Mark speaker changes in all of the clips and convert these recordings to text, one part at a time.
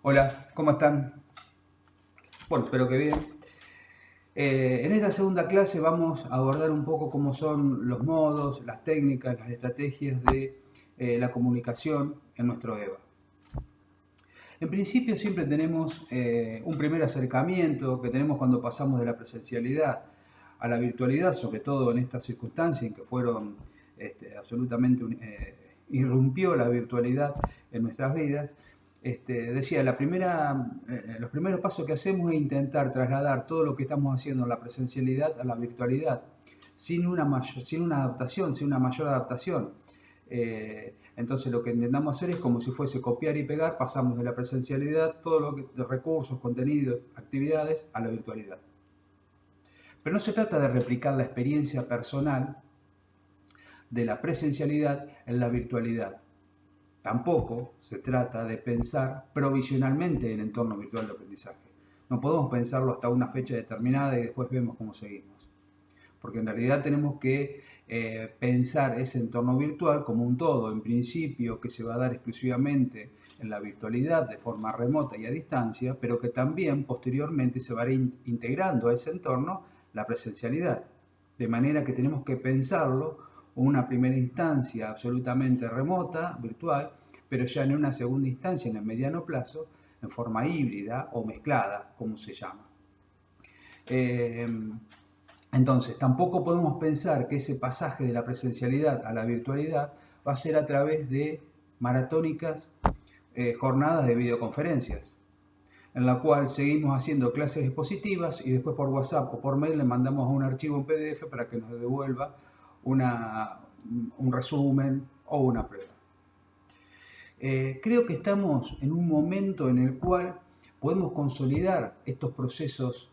Speaker 1: Hola, ¿cómo están? Bueno, espero que bien. En esta segunda clase vamos a abordar un poco cómo son los modos, las técnicas, las estrategias de la comunicación en nuestro EVA. En principio siempre tenemos un primer acercamiento que tenemos cuando pasamos de la presencialidad a la virtualidad, sobre todo en estas circunstancias en que fueron absolutamente irrumpió la virtualidad en nuestras vidas. Decía, los primeros pasos que hacemos es intentar trasladar todo lo que estamos haciendo en la presencialidad a la virtualidad, sin una adaptación, sin una mayor adaptación. Entonces lo que intentamos hacer es como si fuese copiar y pegar, pasamos de la presencialidad, de recursos, contenidos, actividades, a la virtualidad. Pero no se trata de replicar la experiencia personal de la presencialidad en la virtualidad. Tampoco se trata de pensar provisionalmente el entorno virtual de aprendizaje. No podemos pensarlo hasta una fecha determinada y después vemos cómo seguimos. Porque en realidad tenemos que pensar ese entorno virtual como un todo, en principio, que se va a dar exclusivamente en la virtualidad de forma remota y a distancia, pero que también posteriormente se va a ir integrando a ese entorno la presencialidad. De manera que tenemos que pensarlo en una primera instancia absolutamente remota, virtual, pero ya en una segunda instancia, en el mediano plazo, en forma híbrida o mezclada, como se llama. Entonces, tampoco podemos pensar que ese pasaje de la presencialidad a la virtualidad va a ser a través de maratónicas jornadas de videoconferencias, en la cual seguimos haciendo clases expositivas y después por WhatsApp o por mail le mandamos un archivo en PDF para que nos devuelva un resumen o una prueba. Creo que estamos en un momento en el cual podemos consolidar estos procesos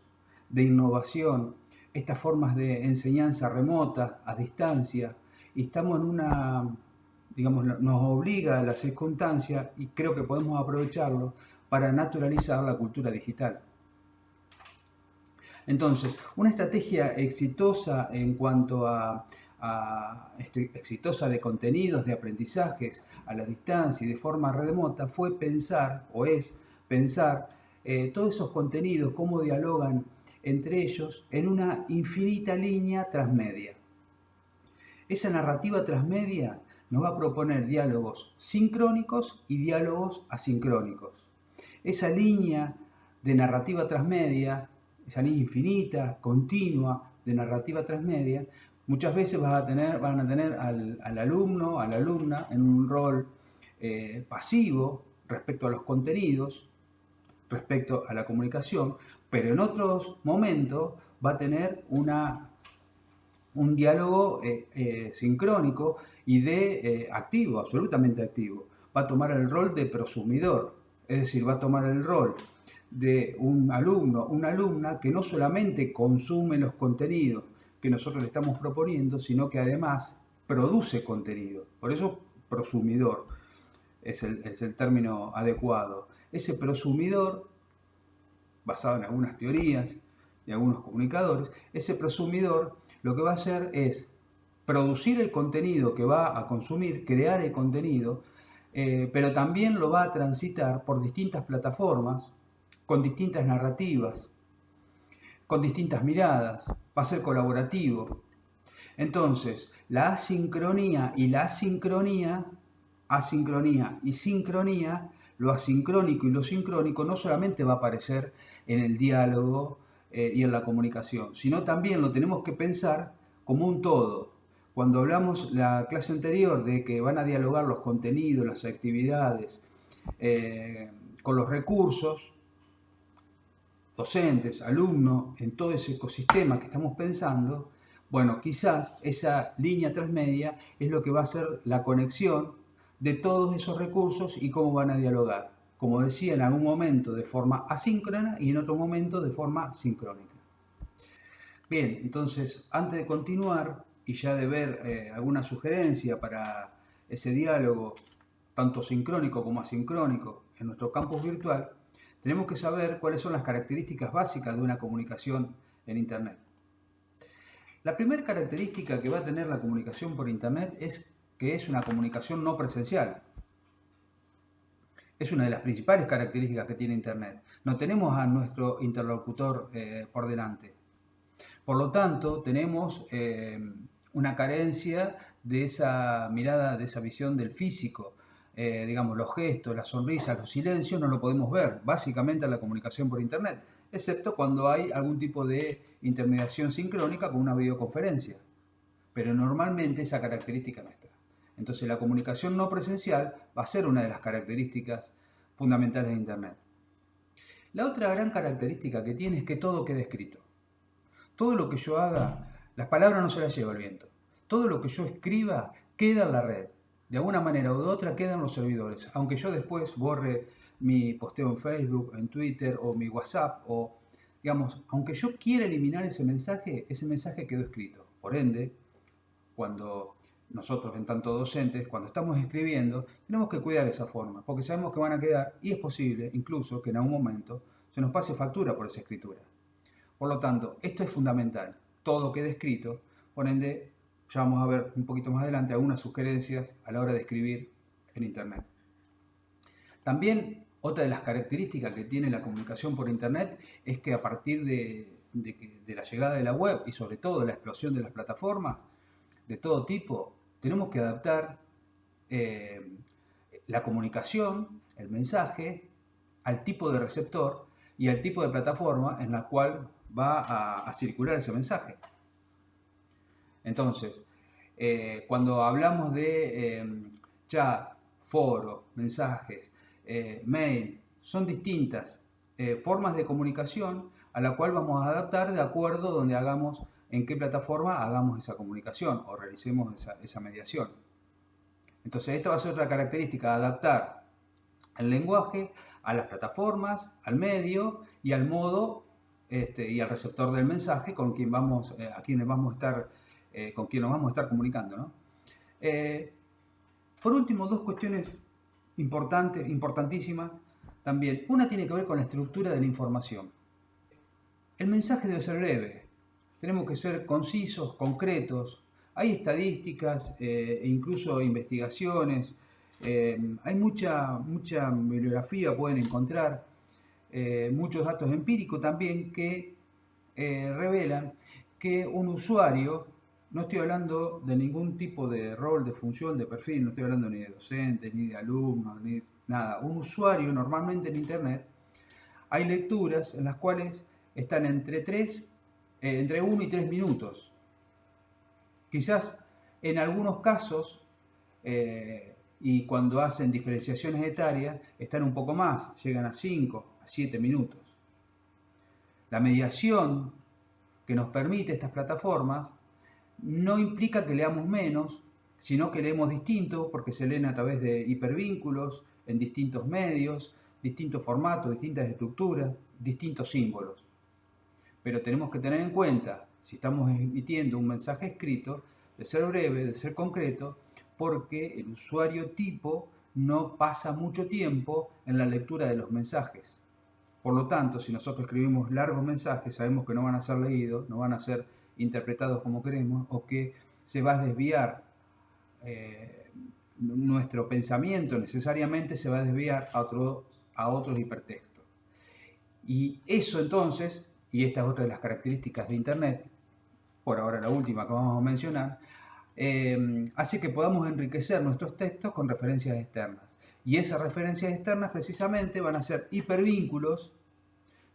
Speaker 1: de innovación, estas formas de enseñanza remota, a distancia, y estamos en digamos, nos obliga a la circunstancia y creo que podemos aprovecharlo para naturalizar la cultura digital. Entonces, una estrategia exitosa en cuanto exitosa de contenidos, de aprendizajes a la distancia y de forma remota fue pensar, o es pensar, todos esos contenidos, cómo dialogan entre ellos en una infinita línea transmedia. Esa narrativa transmedia nos va a proponer diálogos sincrónicos y diálogos asincrónicos. Esa línea de narrativa transmedia, esa línea infinita, continua de narrativa transmedia, muchas veces van a tener al alumno, a la alumna en un rol pasivo respecto a los contenidos, respecto a la comunicación, pero en otros momentos va a tener un diálogo sincrónico y activo, absolutamente activo. Va a tomar el rol de prosumidor, es decir, va a tomar el rol de un alumno, una alumna que no solamente consume los contenidos que nosotros le estamos proponiendo, sino que además produce contenido. Por eso prosumidor es el término adecuado. Ese prosumidor, basado en algunas teorías de algunos comunicadores, ese prosumidor lo que va a hacer es producir el contenido que va a consumir, crear el contenido, pero también lo va a transitar por distintas plataformas, con distintas narrativas, con distintas miradas, va a ser colaborativo. Entonces, la asincronía y la asincronía y sincronía, lo asincrónico y lo sincrónico no solamente va a aparecer en el diálogo y en la comunicación, sino también lo tenemos que pensar como un todo. Cuando hablamos la clase anterior de que van a dialogar los contenidos, las actividades con los recursos, docentes, alumnos, en todo ese ecosistema que estamos pensando, bueno, quizás esa línea transmedia es lo que va a ser la conexión de todos esos recursos y cómo van a dialogar. Como decía, en algún momento de forma asíncrona y en otro momento de forma sincrónica. Bien, entonces, antes de continuar y ya de ver alguna sugerencia para ese diálogo, tanto sincrónico como asincrónico, en nuestro campus virtual, tenemos que saber cuáles son las características básicas de una comunicación en Internet. La primera característica que va a tener la comunicación por Internet es que es una comunicación no presencial. Es una de las principales características que tiene Internet. No tenemos a nuestro interlocutor por delante. Por lo tanto, tenemos una carencia de esa mirada, de esa visión del físico. Digamos, los gestos, las sonrisas, los silencios no lo podemos ver, básicamente en la comunicación por Internet, excepto cuando hay algún tipo de intermediación sincrónica con una videoconferencia. Pero normalmente esa característica no está. Entonces la comunicación no presencial va a ser una de las características fundamentales de Internet. La otra gran característica que tiene es que todo queda escrito. Todo lo que yo haga, las palabras no se las lleva el viento. Todo lo que yo escriba queda en la red. De alguna manera u otra queda en los servidores. Aunque yo después borre mi posteo en Facebook, en Twitter o mi WhatsApp, o digamos, aunque yo quiera eliminar ese mensaje quedó escrito. Por ende, cuando nosotros, en tanto docentes, cuando estamos escribiendo, tenemos que cuidar esa forma, porque sabemos que van a quedar, y es posible incluso que en algún momento se nos pase factura por esa escritura. Por lo tanto, esto es fundamental, todo queda escrito, por ende, ya vamos a ver un poquito más adelante algunas sugerencias a la hora de escribir en Internet. También otra de las características que tiene la comunicación por Internet es que a partir de la llegada de la web y sobre todo de la explosión de las plataformas de todo tipo, tenemos que adaptar la comunicación, el mensaje, al tipo de receptor y al tipo de plataforma en la cual va a circular ese mensaje. Entonces, cuando hablamos de chat, foro, mensajes, mail, son distintas formas de comunicación a la cual vamos a adaptar de acuerdo donde hagamos, en qué plataforma hagamos esa comunicación o realicemos esa mediación. Entonces, esta va a ser otra característica, adaptar el lenguaje a las plataformas, al medio y al modo y al receptor del mensaje con quien vamos, a quienes vamos a estar, con quien nos vamos a estar comunicando, ¿no? Por último, dos cuestiones importantísimas también. Una tiene que ver con la estructura de la información. El mensaje debe ser breve. Tenemos que ser concisos, concretos. Hay estadísticas e incluso investigaciones. Hay mucha bibliografía, pueden encontrar muchos datos empíricos también que revelan que un usuario, no estoy hablando de ningún tipo de rol, de función, de perfil, no estoy hablando ni de docentes, ni de alumnos, ni nada. Un usuario normalmente en Internet, hay lecturas en las cuales están entre 1 y 3 minutos. Quizás en algunos casos, y cuando hacen diferenciaciones etarias, están un poco más, llegan a 5, a 7 minutos. La mediación que nos permite estas plataformas no implica que leamos menos, sino que leemos distinto, porque se leen a través de hipervínculos, en distintos medios, distintos formatos, distintas estructuras, distintos símbolos. Pero tenemos que tener en cuenta, si estamos emitiendo un mensaje escrito, de ser breve, de ser concreto, porque el usuario tipo no pasa mucho tiempo en la lectura de los mensajes. Por lo tanto, si nosotros escribimos largos mensajes, sabemos que no van a ser leídos, no van a ser interpretados como queremos, o que se va a desviar nuestro pensamiento, necesariamente se va a desviar a otros hipertextos. Y eso entonces, y esta es otra de las características de Internet, por ahora la última que vamos a mencionar, hace que podamos enriquecer nuestros textos con referencias externas. Y esas referencias externas precisamente van a ser hipervínculos,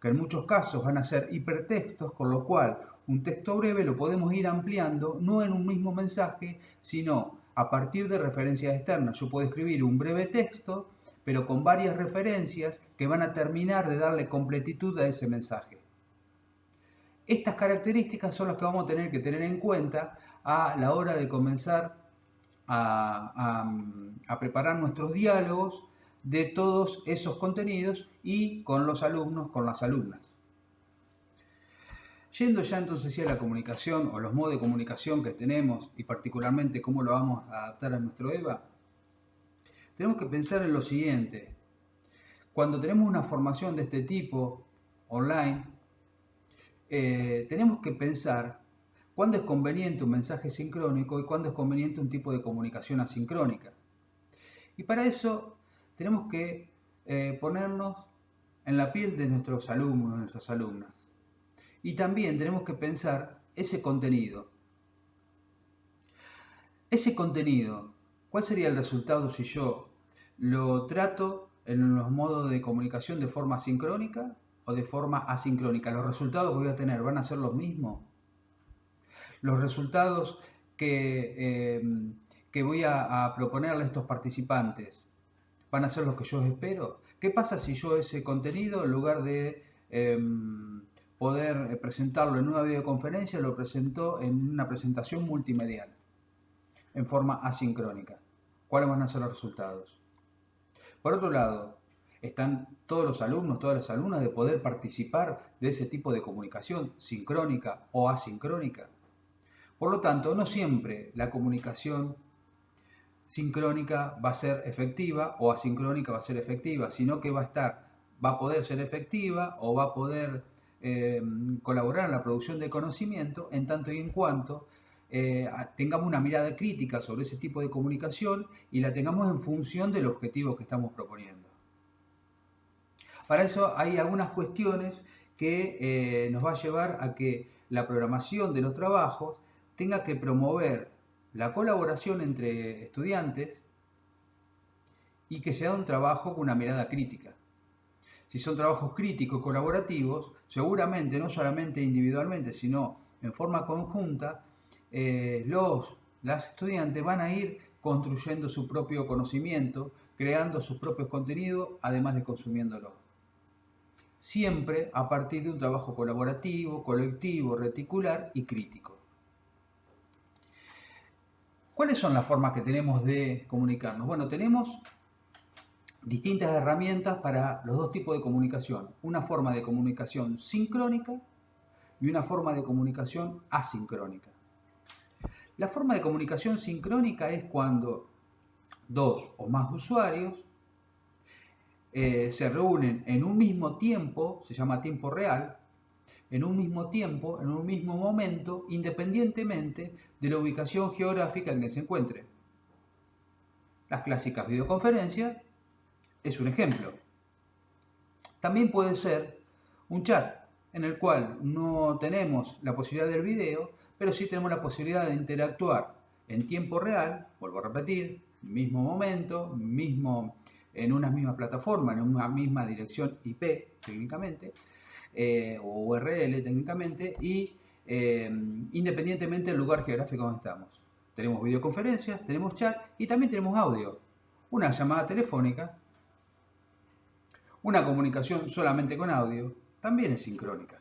Speaker 1: que en muchos casos van a ser hipertextos, con lo cual un texto breve lo podemos ir ampliando, no en un mismo mensaje, sino a partir de referencias externas. Yo puedo escribir un breve texto, pero con varias referencias que van a terminar de darle completitud a ese mensaje. Estas características son las que vamos a tener que tener en cuenta a la hora de comenzar a preparar nuestros diálogos de todos esos contenidos y con los alumnos, con las alumnas. Yendo ya entonces a la comunicación o los modos de comunicación que tenemos y particularmente cómo lo vamos a adaptar a nuestro EVA, tenemos que pensar en lo siguiente. Cuando tenemos una formación de este tipo online, tenemos que pensar cuándo es conveniente un mensaje sincrónico y cuándo es conveniente un tipo de comunicación asincrónica. Y para eso tenemos que ponernos en la piel de nuestros alumnos, de nuestras alumnas. Y también tenemos que pensar ese contenido. Ese contenido, ¿cuál sería el resultado si yo lo trato en los modos de comunicación de forma sincrónica o de forma asincrónica? ¿Los resultados que voy a tener van a ser los mismos? ¿Los resultados que voy a proponerle a estos participantes van a ser los que yo espero? ¿Qué pasa si yo ese contenido, en lugar de poder presentarlo en una videoconferencia, lo presento en una presentación multimedial, en forma asincrónica? ¿Cuáles van a ser los resultados? Por otro lado, están todos los alumnos, todas las alumnas de poder participar de ese tipo de comunicación sincrónica o asincrónica. Por lo tanto, no siempre la comunicación sincrónica va a ser efectiva o asincrónica va a ser efectiva, sino que va a poder ser efectiva o va a poder colaborar en la producción de conocimiento en tanto y en cuanto tengamos una mirada crítica sobre ese tipo de comunicación y la tengamos en función del objetivo que estamos proponiendo. Para eso hay algunas cuestiones que nos va a llevar a que la programación de los trabajos tenga que promover la colaboración entre estudiantes y que sea un trabajo con una mirada crítica. Si son trabajos críticos colaborativos, seguramente no solamente individualmente, sino en forma conjunta, las estudiantes van a ir construyendo su propio conocimiento, creando sus propios contenidos, además de consumiéndolos. Siempre a partir de un trabajo colaborativo, colectivo, reticular y crítico. ¿Cuáles son las formas que tenemos de comunicarnos? Bueno, tenemos distintas herramientas para los dos tipos de comunicación. Una forma de comunicación sincrónica y una forma de comunicación asincrónica. La forma de comunicación sincrónica es cuando dos o más usuarios se reúnen en un mismo tiempo, se llama tiempo real, en un mismo tiempo, en un mismo momento, independientemente de la ubicación geográfica en que se encuentren. Las clásicas videoconferencias es un ejemplo. También puede ser un chat en el cual no tenemos la posibilidad del video, pero sí tenemos la posibilidad de interactuar en tiempo real, vuelvo a repetir, mismo momento, en una misma plataforma, en una misma dirección IP técnicamente, o URL técnicamente, y independientemente del lugar geográfico donde estamos. Tenemos videoconferencias, tenemos chat y también tenemos audio. Una llamada telefónica, una comunicación solamente con audio, también es sincrónica.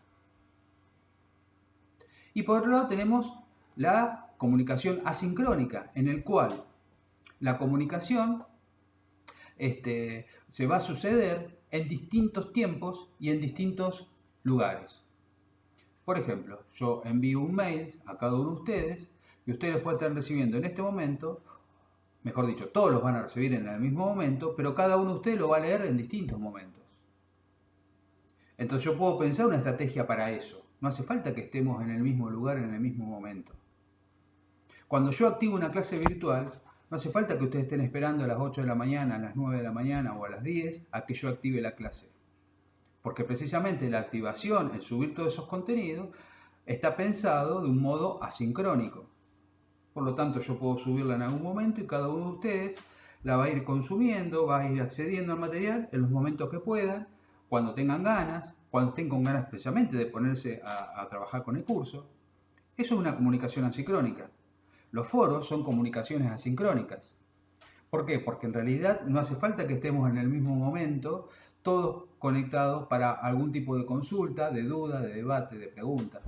Speaker 1: Y por otro lado tenemos la comunicación asincrónica, en el cual la comunicación se va a suceder en distintos tiempos y en distintos lugares. Por ejemplo, yo envío un mail a cada uno de ustedes y ustedes pueden estar recibiendo en este momento, mejor dicho, todos los van a recibir en el mismo momento, pero cada uno de ustedes lo va a leer en distintos momentos. Entonces yo puedo pensar una estrategia para eso. No hace falta que estemos en el mismo lugar en el mismo momento. Cuando yo activo una clase virtual, no hace falta que ustedes estén esperando a las 8 de la mañana, a las 9 de la mañana o a las 10 a que yo active la clase. Porque precisamente la activación, el subir todos esos contenidos, está pensado de un modo asincrónico. Por lo tanto, yo puedo subirla en algún momento y cada uno de ustedes la va a ir consumiendo, va a ir accediendo al material en los momentos que puedan, cuando tengan ganas, cuando estén con ganas especialmente de ponerse a trabajar con el curso. Eso es una comunicación asincrónica. Los foros son comunicaciones asincrónicas. ¿Por qué? Porque en realidad no hace falta que estemos en el mismo momento, todos conectados para algún tipo de consulta, de duda, de debate, de pregunta.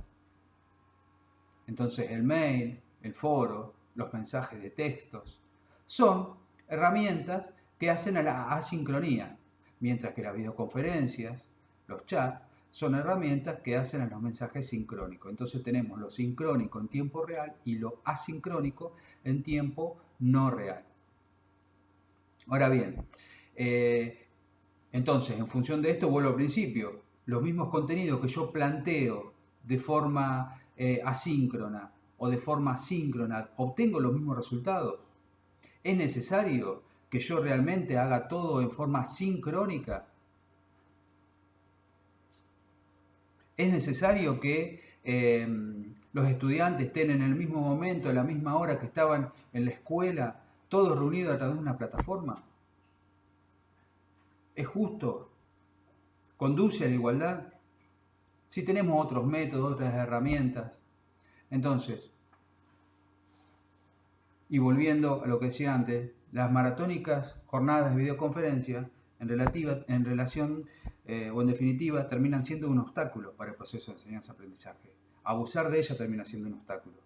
Speaker 1: Entonces el mail, el foro, los mensajes de textos, son herramientas que hacen a la asincronía, mientras que las videoconferencias, los chats, son herramientas que hacen a los mensajes sincrónicos. Entonces tenemos lo sincrónico en tiempo real y lo asincrónico en tiempo no real. Ahora bien, entonces en función de esto vuelvo al principio, los mismos contenidos que yo planteo de forma asíncrona o de forma síncrona, ¿obtengo los mismos resultados? Es necesario que yo realmente haga todo en forma sincrónica? ¿Es necesario que los estudiantes estén en el mismo momento, a la misma hora que estaban en la escuela, todos reunidos a través de una plataforma? ¿Es justo? ¿Conduce a la igualdad? Si tenemos otros métodos, otras herramientas. Entonces, y volviendo a lo que decía antes, las maratónicas jornadas de videoconferencia en relación o en definitiva terminan siendo un obstáculo para el proceso de enseñanza-aprendizaje. Abusar de ella termina siendo un obstáculo.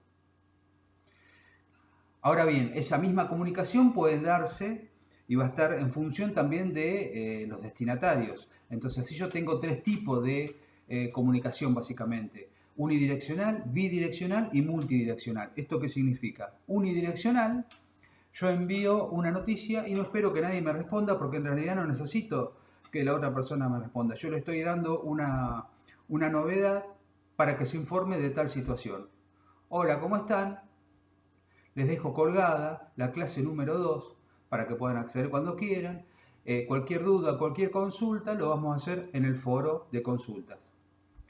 Speaker 1: Ahora bien, esa misma comunicación puede darse y va a estar en función también de los destinatarios. Entonces, si yo tengo tres tipos de comunicación básicamente: unidireccional, bidireccional y multidireccional. ¿Esto qué significa? Unidireccional, yo envío una noticia y no espero que nadie me responda, porque en realidad no necesito que la otra persona me responda. Yo le estoy dando una novedad para que se informe de tal situación. Hola, ¿cómo están? Les dejo colgada la clase número 2 para que puedan acceder cuando quieran. Cualquier duda, cualquier consulta, lo vamos a hacer en el foro de consultas.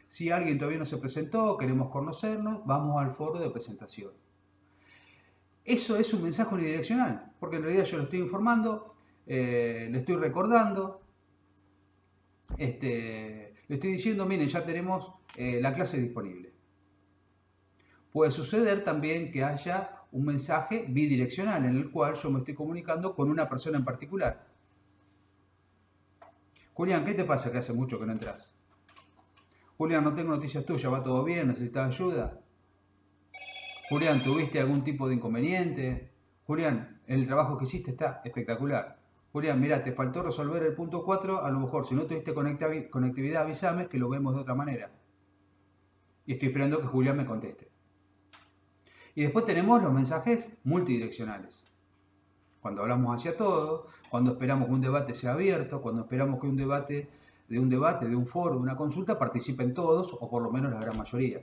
Speaker 1: Si alguien todavía no se presentó, queremos conocernos, vamos al foro de presentación. Eso es un mensaje unidireccional, porque en realidad yo lo estoy informando, le estoy recordando, le estoy diciendo, miren, ya tenemos la clase disponible. Puede suceder también que haya un mensaje bidireccional en el cual yo me estoy comunicando con una persona en particular. Julián, ¿qué te pasa que hace mucho que no entras? Julián, no tengo noticias tuyas, ¿va todo bien? ¿Necesitas ayuda? Julián, ¿tuviste algún tipo de inconveniente? Julián, el trabajo que hiciste está espectacular. Julián, mira, te faltó resolver el punto 4, a lo mejor si no tuviste conectividad avísame que lo vemos de otra manera. Y estoy esperando que Julián me conteste. Y después tenemos los mensajes multidireccionales. Cuando hablamos hacia todo, cuando esperamos que un debate sea abierto, cuando esperamos que de un foro, de una consulta, participen todos o por lo menos la gran mayoría.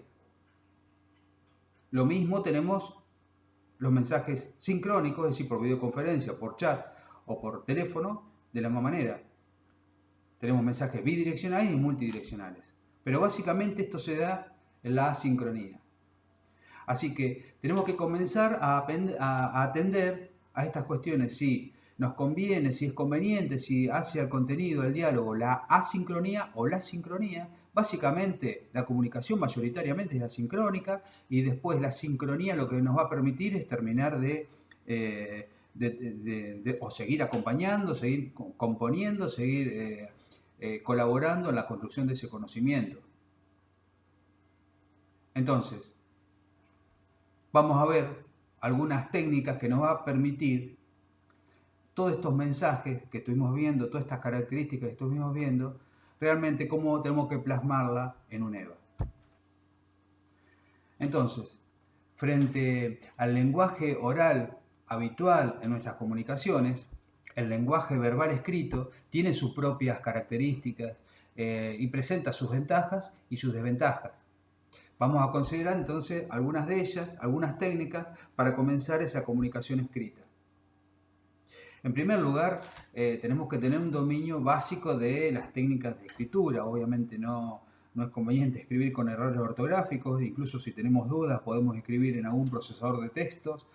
Speaker 1: Lo mismo tenemos los mensajes sincrónicos, es decir, por videoconferencia, por chat o por teléfono, de la misma manera. Tenemos mensajes bidireccionales y multidireccionales. Pero básicamente esto se da en la asincronía. Así que tenemos que comenzar a atender a estas cuestiones, si nos conviene, si es conveniente, si hace al contenido, al diálogo, la asincronía o la sincronía. Básicamente la comunicación mayoritariamente es asincrónica y después la sincronía lo que nos va a permitir es terminar o seguir acompañando, seguir componiendo, seguir colaborando en la construcción de ese conocimiento. Entonces, vamos a ver algunas técnicas que nos va a permitir todos estos mensajes que estuvimos viendo, todas estas características que estuvimos viendo, realmente cómo tenemos que plasmarla en un EVA. Entonces, frente al lenguaje oral habitual en nuestras comunicaciones, el lenguaje verbal escrito tiene sus propias características y presenta sus ventajas y sus desventajas. Vamos a considerar entonces algunas de ellas, algunas técnicas para comenzar esa comunicación escrita. En primer lugar, tenemos que tener un dominio básico de las técnicas de escritura. Obviamente no es conveniente escribir con errores ortográficos, incluso si tenemos dudas podemos escribir en algún procesador de textos,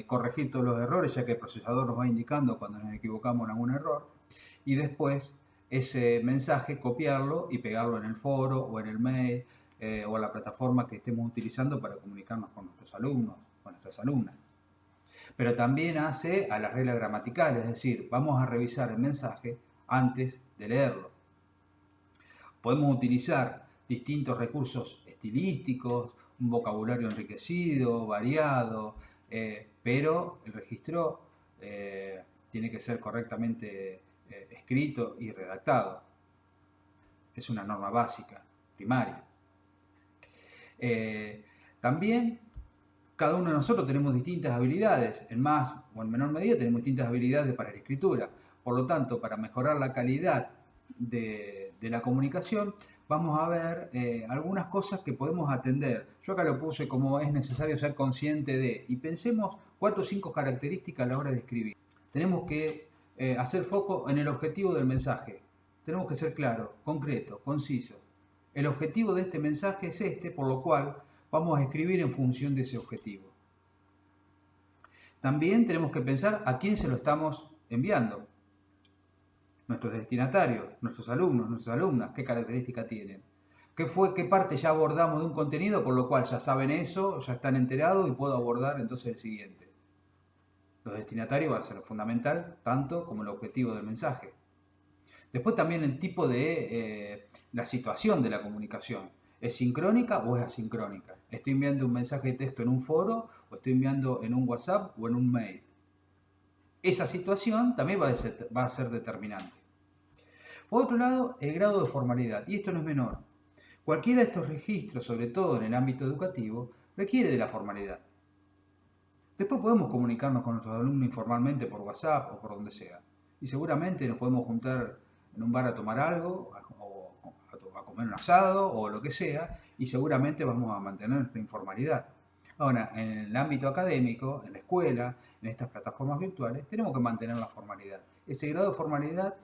Speaker 1: corregir todos los errores, ya que el procesador nos va indicando cuando nos equivocamos en algún error, y después ese mensaje copiarlo y pegarlo en el foro o en el mail, o la plataforma que estemos utilizando para comunicarnos con nuestros alumnos, con nuestras alumnas. Pero también hace a las reglas gramaticales, es decir, vamos a revisar el mensaje antes de leerlo. Podemos utilizar distintos recursos estilísticos, un vocabulario enriquecido, variado, pero el registro tiene que ser correctamente escrito y redactado. Es una norma básica, primaria. También cada uno de nosotros tenemos distintas habilidades, en más o en menor medida tenemos distintas habilidades para la escritura. Por lo tanto, para mejorar la calidad de la comunicación, vamos a ver algunas cosas que podemos atender. Yo acá lo puse como es necesario ser consciente de, y pensemos 4 o 5 características a la hora de escribir. tenemos que hacer foco en el objetivo del mensaje. Tenemos que ser claros, concretos, concisos. El objetivo de este mensaje es este, por lo cual vamos a escribir en función de ese objetivo. También tenemos que pensar a quién se lo estamos enviando. Nuestros destinatarios, nuestros alumnos, nuestras alumnas, qué características tienen. ¿Qué parte ya abordamos de un contenido, por lo cual ya saben eso, ya están enterados y puedo abordar entonces el siguiente? Los destinatarios va a ser fundamental, tanto como el objetivo del mensaje. Después también el tipo de la situación de la comunicación. ¿Es sincrónica o es asincrónica? ¿Estoy enviando un mensaje de texto en un foro o estoy enviando en un WhatsApp o en un mail? Esa situación también va a ser determinante. Por otro lado, el grado de formalidad, y esto no es menor. Cualquiera de estos registros, sobre todo en el ámbito educativo, requiere de la formalidad. Después podemos comunicarnos con nuestros alumnos informalmente por WhatsApp o por donde sea. Y seguramente nos podemos juntar en un bar a tomar algo, o a comer un asado, o lo que sea, y seguramente vamos a mantener nuestra informalidad. Ahora, en el ámbito académico, en la escuela, en estas plataformas virtuales, tenemos que mantener la formalidad. Ese grado de formalidad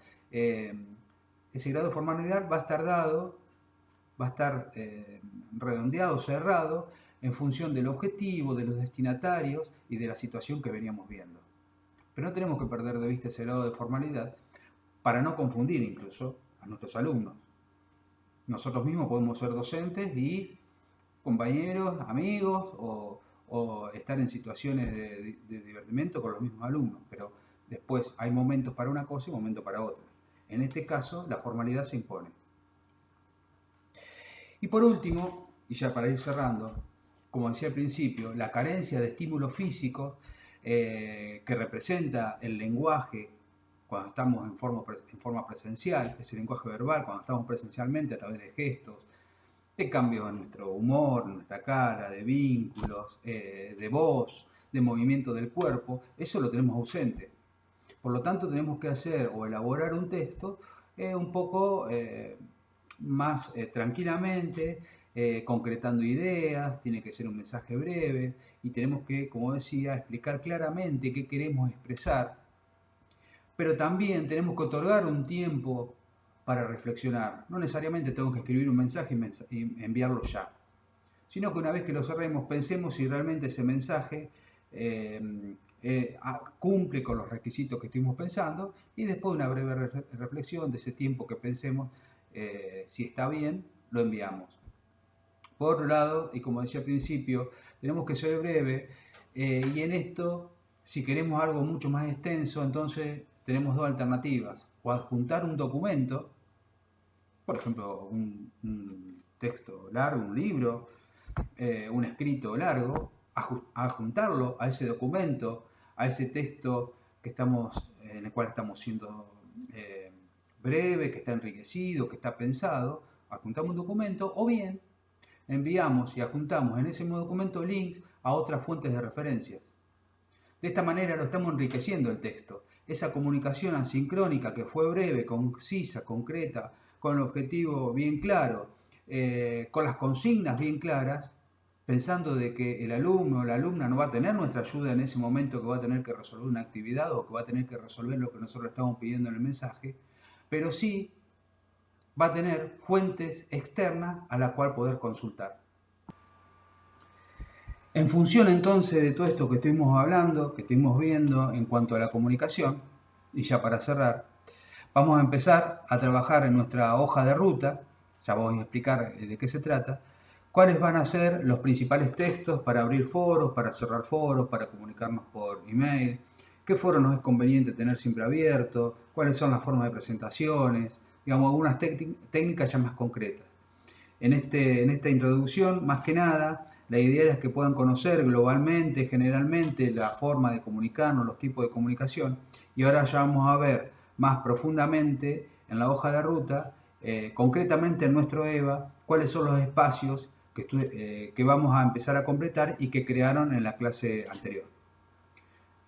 Speaker 1: va a estar dado, va a estar redondeado, cerrado, en función del objetivo, de los destinatarios y de la situación que veníamos viendo. Pero no tenemos que perder de vista ese grado de formalidad para no confundir incluso a nuestros alumnos. Nosotros mismos podemos ser docentes y compañeros, amigos o estar en situaciones de divertimento con los mismos alumnos, pero después hay momentos para una cosa y momentos para otra. En este caso, la formalidad se impone. Y por último, y ya para ir cerrando, como decía al principio, la carencia de estímulo físico que representa el lenguaje cuando estamos en forma presencial, ese lenguaje verbal, cuando estamos presencialmente a través de gestos, de cambios en nuestro humor, en nuestra cara, de vínculos, de voz, de movimiento del cuerpo, eso lo tenemos ausente. Por lo tanto, tenemos que hacer o elaborar un texto un poco más tranquilamente, concretando ideas, tiene que ser un mensaje breve y tenemos que, como decía, explicar claramente qué queremos expresar, pero también tenemos que otorgar un tiempo para reflexionar. No necesariamente tengo que escribir un mensaje y enviarlo ya, sino que una vez que lo cerremos, pensemos si realmente ese mensaje cumple con los requisitos que estuvimos pensando y después de una breve reflexión de ese tiempo que pensemos, si está bien, lo enviamos. Por otro lado, y como decía al principio, tenemos que ser breve y en esto, si queremos algo mucho más extenso, entonces tenemos dos alternativas. O adjuntar un documento, por ejemplo, un texto largo, un libro, un escrito largo, adjuntarlo a ese documento, a ese texto en el cual estamos siendo breve, que está enriquecido, que está pensado, adjuntamos un documento, o bien enviamos y adjuntamos en ese mismo documento links a otras fuentes de referencias. De esta manera lo estamos enriqueciendo el texto. Esa comunicación asincrónica que fue breve, concisa, concreta, con el objetivo bien claro, con las consignas bien claras, pensando de que el alumno o la alumna no va a tener nuestra ayuda en ese momento que va a tener que resolver una actividad o que va a tener que resolver lo que nosotros estamos pidiendo en el mensaje, pero sí va a tener fuentes externas a la cual poder consultar. En función entonces de todo esto que estuvimos hablando, que estuvimos viendo en cuanto a la comunicación, y ya para cerrar, vamos a empezar a trabajar en nuestra hoja de ruta, ya voy a explicar de qué se trata, cuáles van a ser los principales textos para abrir foros, para cerrar foros, para comunicarnos por email, qué foro nos es conveniente tener siempre abierto, cuáles son las formas de presentaciones, digamos, algunas técnicas ya más concretas. En esta introducción, más que nada, la idea es que puedan conocer globalmente, generalmente, la forma de comunicarnos, los tipos de comunicación, y ahora ya vamos a ver más profundamente en la hoja de ruta, concretamente en nuestro EVA, cuáles son los espacios que vamos a empezar a completar y que crearon en la clase anterior.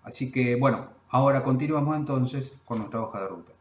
Speaker 1: Así que, bueno, ahora continuamos entonces con nuestra hoja de ruta.